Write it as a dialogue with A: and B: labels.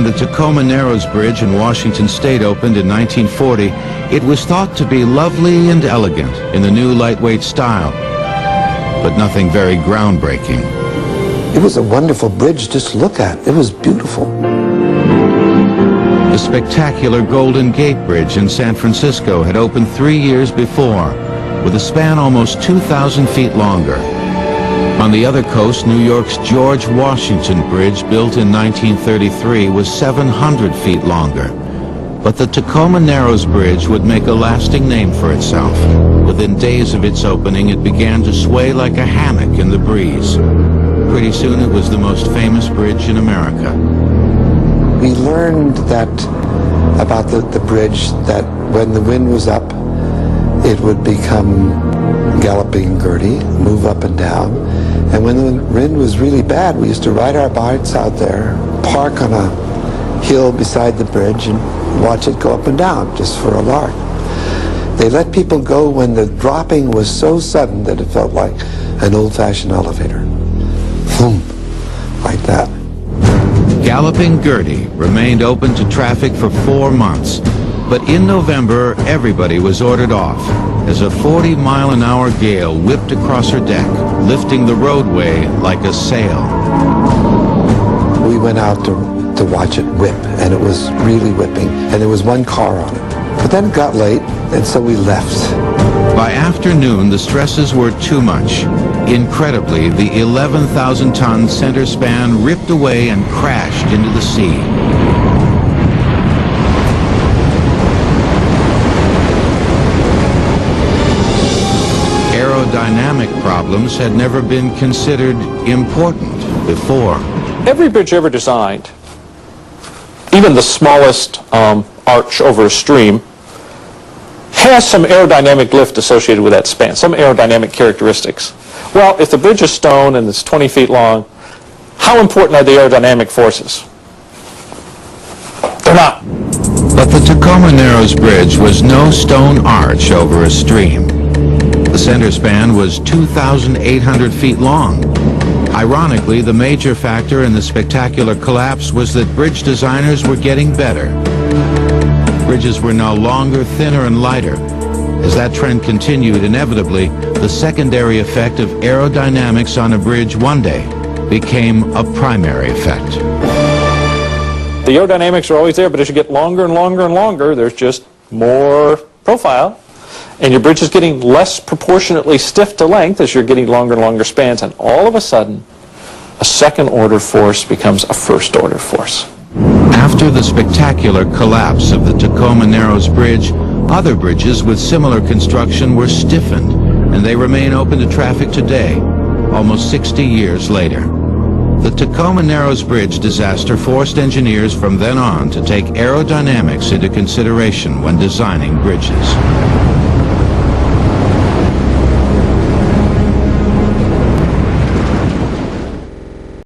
A: the Tacoma Narrows Bridge in Washington State opened in 1940, it was thought to be lovely and elegant in the new lightweight style, but nothing very groundbreaking.
B: It was a wonderful bridge just to look at. It was beautiful.
A: The spectacular Golden Gate Bridge in San Francisco had opened 3 years before, with a span almost 2,000 feet longer. On the other coast, New York's George Washington Bridge, built in 1933, was 700 feet longer. But the Tacoma Narrows Bridge would make a lasting name for itself. Within days of its opening, it began to sway like a hammock in the breeze. Pretty soon, it was the most famous bridge in America.
B: We learned that about the bridge, that when the wind was up, it would become galloping Gertie, move up and down. And when the wind was really bad, we used to ride our bikes out there, park on a hill beside the bridge and watch it go up and down, just for a lark. They let people go when the dropping was so sudden that it felt like an old-fashioned elevator. Boom, like that.
A: Galloping Gertie remained open to traffic for 4 months, but in November, everybody was ordered off as a 40-mile-an-hour gale whipped across her deck, lifting the roadway like a sail.
B: We went out to watch it whip, and it was really whipping, and there was one car on it. But then it got late, and so we left.
A: By afternoon, the stresses were too much. Incredibly, the 11,000-ton center span ripped away and crashed into the sea. Aerodynamic problems had never been considered important before.
C: Every bridge ever designed, even the smallest arch over a stream, has some aerodynamic lift associated with that span, some aerodynamic characteristics. Well, if the bridge is stone and it's 20 feet long, how important are the aerodynamic forces? They're not.
A: But the Tacoma Narrows Bridge was no stone arch over a stream. The center span was 2,800 feet long. Ironically, the major factor in the spectacular collapse was that bridge designers were getting better. Bridges were now longer, thinner, and lighter. As that trend continued, inevitably, the secondary effect of aerodynamics on a bridge one day became a primary effect.
C: The aerodynamics are always there, but as you get longer and longer and longer, there's just more profile. And your bridge is getting less proportionately stiff to length as you're getting longer and longer spans. And all of a sudden, a second-order force becomes a first-order force.
A: After the spectacular collapse of the Tacoma Narrows Bridge, other bridges with similar construction were stiffened, and they remain open to traffic today, almost 60 years later. The Tacoma Narrows Bridge disaster forced engineers from then on to take aerodynamics into consideration when designing bridges.